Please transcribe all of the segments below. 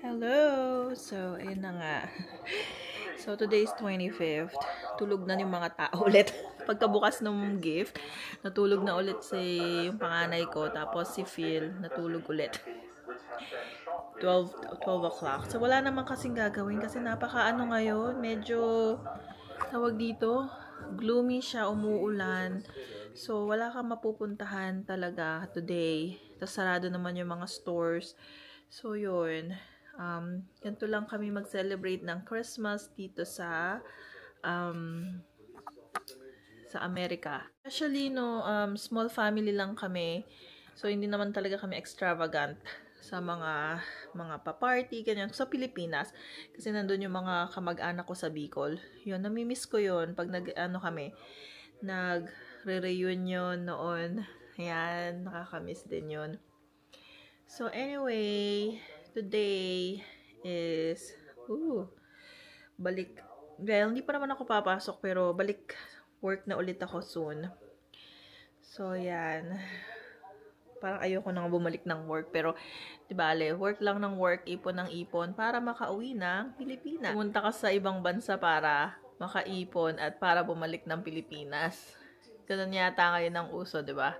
Hello! So, ayun na nga. So, today is 25th. Tulog na yung mga tao ulit. Pagkabukas ng gift, natulog na ulit yung panganay ko. Tapos si Phil, natulog ulit. 12 o'clock. So, wala naman kasing gagawin kasi napaka-ano ngayon. Medyo, tawag dito, gloomy siya, umuulan. So, wala kang mapupuntahan talaga today. Tapos, sarado naman yung mga stores. So, yun. Ganito lang kami mag-celebrate ng Christmas dito sa Amerika. Especially, no, small family lang kami. So, hindi naman talaga kami extravagant sa mga pa-party, ganyan. Sa Pilipinas, kasi nandun yung mga kamag-anak ko sa Bicol. Yun, namimiss ko yun pag nagre-reunion noon. Ayan, nakakamiss din yun. So, anyway, today is, well, hindi pa naman ako papasok, pero balik work na ulit ako soon. So, yan. Parang ayoko nang bumalik ng work, pero, dibale, work lang ng work, ipon ng ipon, para makauwi ng Pilipinas. Pumunta ka sa ibang bansa para makaipon at para bumalik ng Pilipinas. Ganun yata ngayon ang uso, diba?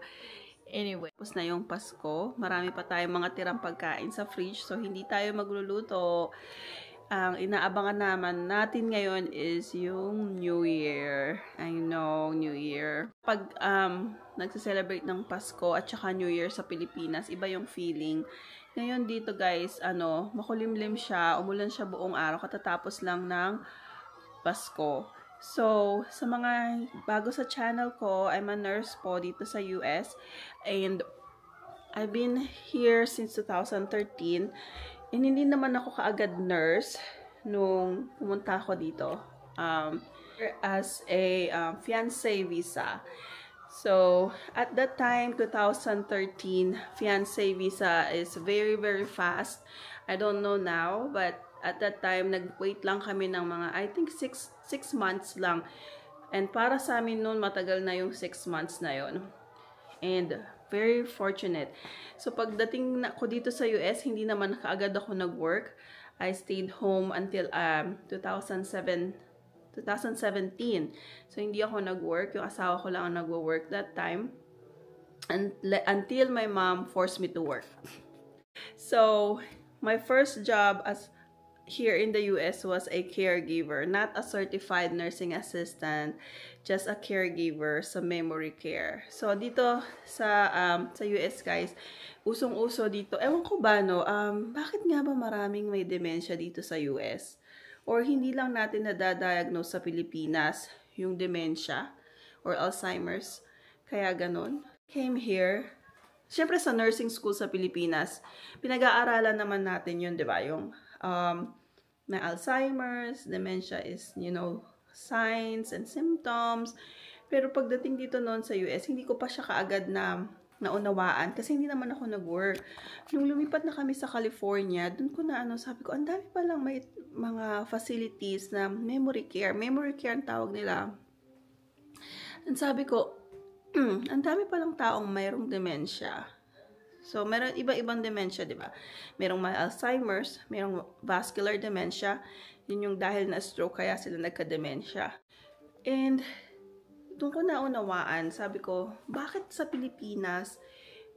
Anyway, tapos na yung Pasko. Marami pa tayong mga tirang pagkain sa fridge. So, hindi tayo magluluto. Ang inaabangan natin ngayon is yung New Year. I know, New Year. Pag nagse-celebrate ng Pasko at saka New Year sa Pilipinas, iba yung feeling. Ngayon dito guys, makulimlim siya. Umulan siya buong araw. Katatapos lang ng Pasko. So, sa mga bago sa channel ko, I'm a nurse po dito sa US. And I've been here since 2013. And hindi naman ako kaagad nurse nung pumunta ako dito. As a fiancé visa. So, at that time, 2013, fiancé visa is very, very fast. I don't know now, but at that time, nag-wait lang kami ng mga, I think, 6 months lang. And para sa amin noon, matagal na yung 6 months na yon. And very fortunate. So, pagdating ko dito sa US, hindi naman kaagad ako nag-work. I stayed home until 2017. So, hindi ako nag-work. Yung asawa ko lang ang nag-work that time. Until my mom forced me to work. So, my first job here in the US was a caregiver, not a certified nursing assistant, just a caregiver sa memory care. So dito sa US guys, usong-uso dito. Ewan ko ba no, bakit nga ba maraming may dementia dito sa US? Or hindi lang natin nadadiagnose sa Pilipinas yung dementia or Alzheimer's, kaya ganun. Came here. Siyempre sa nursing school sa Pilipinas, pinag-aaralan naman natin yun, di ba? Yung may Alzheimer's, dementia is, signs and symptoms. Pero pagdating dito noon sa US, hindi ko pa siya kaagad na naunawaan kasi hindi naman ako nag-work. Nung lumipat na kami sa California, dun ko na sabi ko, ang dami palang may mga facilities na memory care. Memory care ang tawag nila. And sabi ko, ang dami palang taong mayroong dementia. So, meron iba-ibang dementia, di ba? Merong may Alzheimer's, merong vascular dementia. Yun yung dahil na stroke, kaya sila nagka-dementia. And, doon ko naunawaan, sabi ko, bakit sa Pilipinas,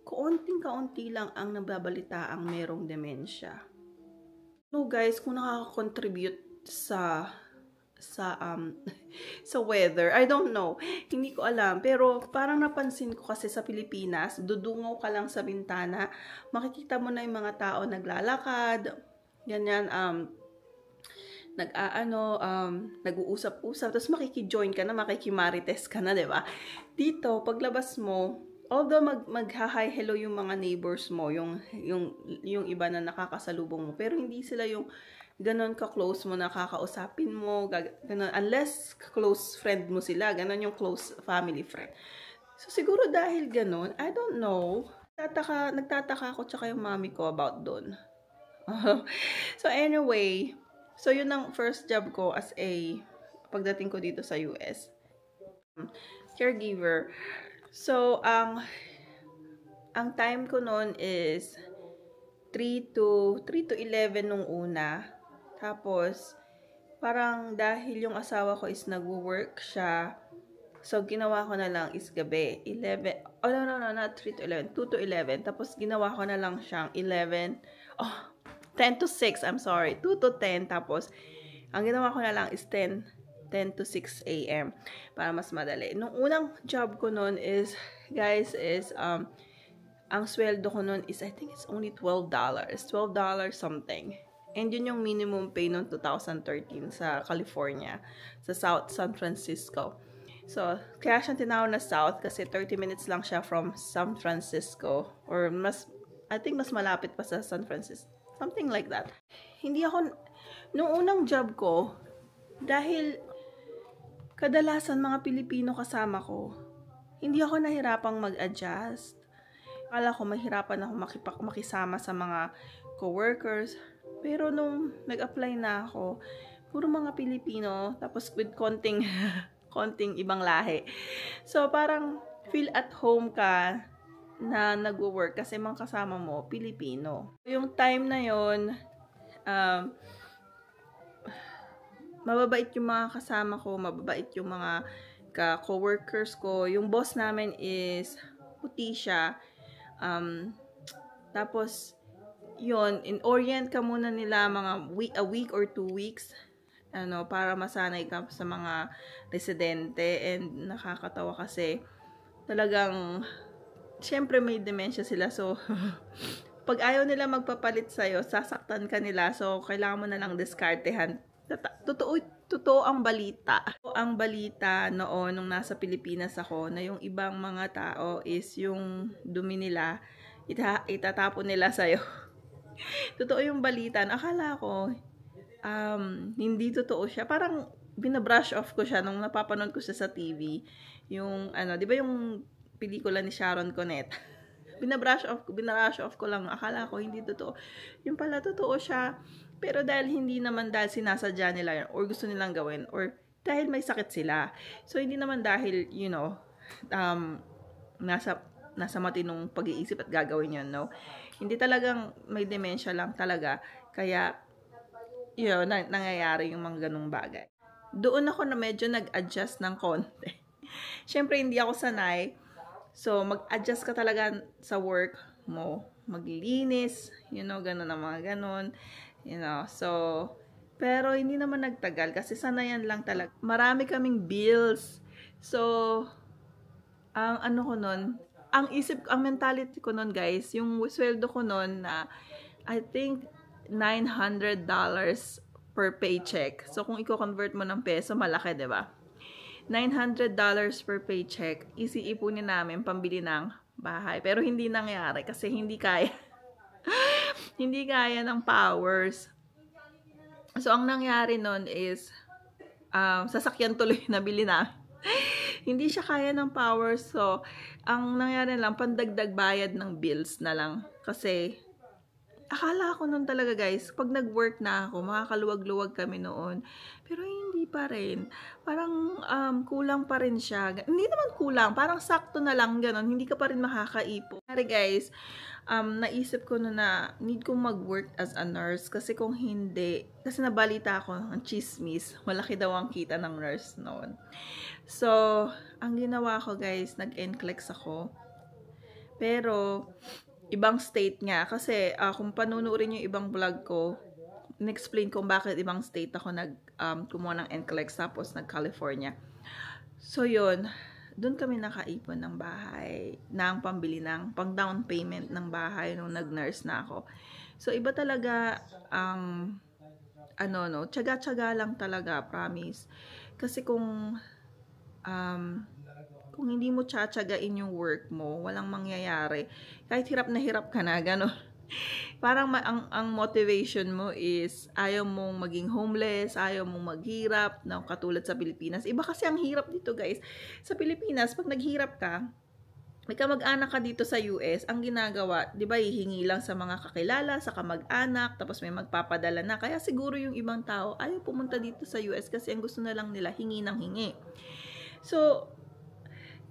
kaunting-kaunti lang ang nababalita ang merong dementia? So, guys, kung nakaka-contribute sa weather. I don't know. Hindi ko alam. Pero parang napansin ko kasi sa Pilipinas, dudungaw ka lang sa bintana, makikita mo na yung mga tao naglalakad, ganyan, nag-uusap-usap, tapos makikijoin ka na, makikimarites ka na, diba? Dito, paglabas mo, although mag-hi hello yung mga neighbors mo, yung iba na nakakasalubong mo, pero hindi sila yung ganon ka-close mo, nakakausapin mo, ganon, unless close friend mo sila, ganon yung close family friend. So, siguro dahil ganon, I don't know, nagtataka ako tsaka yung mami ko about doon. So, anyway, so yun ang first job ko as pagdating ko dito sa US. Caregiver. So, ang time ko noon is 3 to 11 nung una. Tapos, parang dahil yung asawa ko is nag-work siya, so ginawa ko na lang is gabi. 11, oh no, not 3 to 11, 2 to 11. Tapos ginawa ko na lang siyang 11, 10 to 6, I'm sorry, 2 to 10. Tapos, ang ginawa ko na lang is 10 to 6 a.m. para mas madali. Nung unang job ko noon is, guys, is, ang sweldo ko noon is, I think it's only $12. $12 something. And yun yung minimum pay noong 2013 sa California, sa South San Francisco. So, kaya siya tinawag na South kasi 30 minutes lang siya from San Francisco. Or I think mas malapit pa sa San Francisco. Something like that. Hindi ako, nung unang job ko, dahil kadalasan mga Pilipino kasama ko, hindi ako nahirapang mag-adjust. Akala ko mahirapan ako makisama sa mga coworkers. Pero nung nag-apply na ako, puro mga Pilipino, tapos with konting ibang lahi. So, parang feel at home ka na nag-work kasi mga kasama mo, Pilipino. Yung time na yon, mababait yung mga kasama ko, mababait yung mga co-workers ko. Yung boss namin is puti siya. Tapos, yun, in-orient ka muna nila a week or 2 weeks, para masanay ka sa mga residente. And nakakatawa kasi talagang, syempre may dementia sila, so pag ayaw nila magpapalit sa'yo, sasaktan ka nila, so kailangan mo na lang diskartehan. Totoo ang balita. Ang balita noon nung nasa Pilipinas ako na yung ibang mga tao is yung dumi nila itatapon nila sa'yo. Totoo yung balita. Akala ko hindi totoo siya. Parang binabrush off ko siya nung napapanood ko siya sa TV. Yung di ba yung pelikula ni Sharon Cuneta? binabrush off ko lang. Akala ko hindi totoo. Yung pala totoo siya. Pero dahil sinasadya nila yun, or gusto nilang gawin, or dahil may sakit sila. So, hindi naman dahil, nasa matinong pag-iisip at gagawin yun, no? Hindi talagang may dementia lang talaga. Kaya, nangyayari yung mga ganung bagay. Doon ako na medyo nag-adjust ng konti. Siyempre, hindi ako sanay. So, mag-adjust ka talaga sa work mo. Maglilinis, ganun na mga ganun. So, pero hindi naman nagtagal kasi sanayan lang talaga. Marami kaming bills. So, ang mentality ko nun, guys, yung sweldo ko nun na, I think, $900 per paycheck. So, kung i-convert mo ng peso, malaki, diba? $900 per paycheck, iipunin namin pambili ng bahay. Pero hindi nangyari kasi hindi kaya. Hindi kaya ng powers. So, ang nangyari nun is, sasakyan tuloy na bili na. Hindi siya kaya ng powers. So, ang nangyari lang, pandagdag bayad ng bills na lang. Kasi, akala ko nun talaga, guys, pag nag-work na ako, makakaluwag-luwag kami noon. Pero hindi pa rin. Parang kulang pa rin siya. Hindi naman kulang. Parang sakto na lang, ganon. Hindi ka pa rin makakaipon. Sorry, guys. Naisip ko na need kong mag-work as a nurse. Kasi kung hindi, kasi nabalita ako ng chismis, malaki daw ang kita ng nurse noon. So, ang ginawa ko, guys, nag-NCLEX ako. Pero, ibang state nga. Kasi, kung panunurin yung ibang vlog ko, in-explain kung bakit ibang state ako kumuha ng NCLEX, tapos nag-California. So, yun. Doon kami nakaipon ng bahay, ng pambili ng pang-down payment ng bahay nung nag-nurse na ako. So, iba talaga ang, tiyaga-tiyaga lang talaga, promise. Kasi kung hindi mo tsatsagain yung work mo, walang mangyayari. Kahit hirap na hirap ka na, gano'n. Parang ang motivation mo is ayaw mong maging homeless, ayaw mong maghirap, katulad sa Pilipinas. Iba kasi ang hirap dito, guys. Sa Pilipinas, pag naghirap ka, may kamag-anak ka dito sa US, ang ginagawa, di ba, hihingi lang sa mga kakilala, sa kamag-anak, tapos may magpapadala na. Kaya siguro yung ibang tao, ayaw pumunta dito sa US kasi ang gusto na lang nila, hingi ng hingi. So,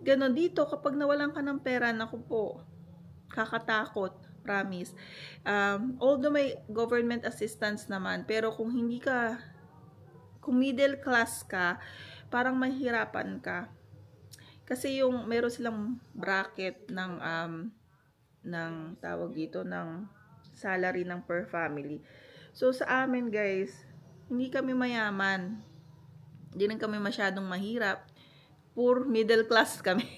ganon dito, kapag nawalan ka ng pera, naku po, kakatakot. promise. Although may government assistance naman, pero kung middle class ka, parang mahirapan ka. Kasi yung meron silang bracket ng tawag dito, ng salary ng per family. So sa amin guys, hindi kami mayaman. Hindi rin kami masyadong mahirap. Poor middle class kami.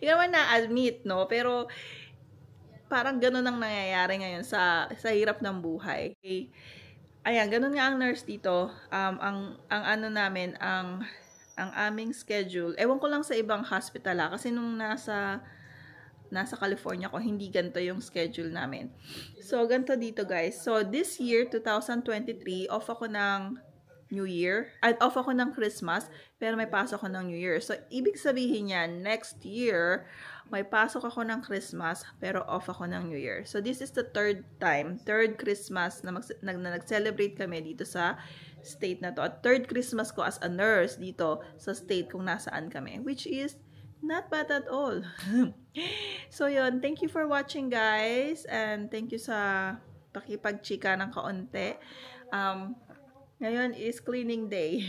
Hindi naman na-admit, no? Pero parang ganun ang nangyayari ngayon sa hirap ng buhay. Okay? Ayan, ganun nga ang nurse dito. Ang ano namin, ang aming schedule, ewan ko lang sa ibang hospital kasi nung nasa California ko, hindi ganito yung schedule namin. So, ganito dito guys. So, this year, 2023, off ako ng New Year. Off ako ng Christmas, pero may pasok ako ng New Year. So, ibig sabihin yan, next year, may pasok ako ng Christmas, pero off ako ng New Year. So, this is the third Christmas na nag-celebrate kami dito sa state na to. At third Christmas ko as a nurse dito sa state kung nasaan kami, which is not bad at all. So yun, thank you for watching guys, and thank you sa pakipagchika ng kaunti. Ngayon is cleaning day.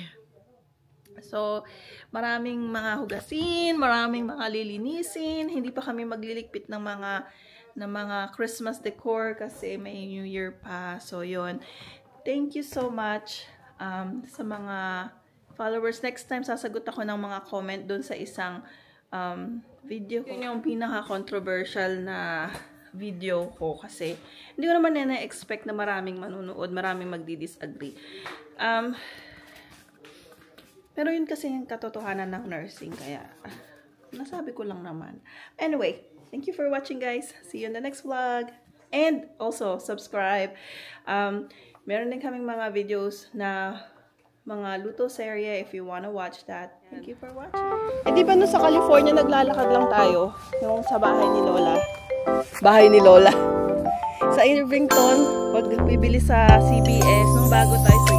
So maraming mga hugasin, maraming mga lilinisin, hindi pa kami magliligpit ng mga Christmas decor kasi may New Year pa. So yun, thank you so much sa mga followers. Next time, sasagot ako ng mga comment doon sa isang video ko. Yun yung pinaka-controversial na video ko kasi hindi ko naman na-expect na maraming manunood, maraming magdi-disagree. Pero yun kasi yung katotohanan ng nursing, kaya nasabi ko lang naman. Anyway, thank you for watching guys. See you in the next vlog. And also, subscribe. Meron din kaming mga videos na mga luto serye if you wanna watch that. Thank you for watching. Eh di ba no sa California naglalakad lang tayo yung sa bahay ni Lola. Bahay ni Lola. Sa Irvington, pag bibili sa CBS nung bago tayo sa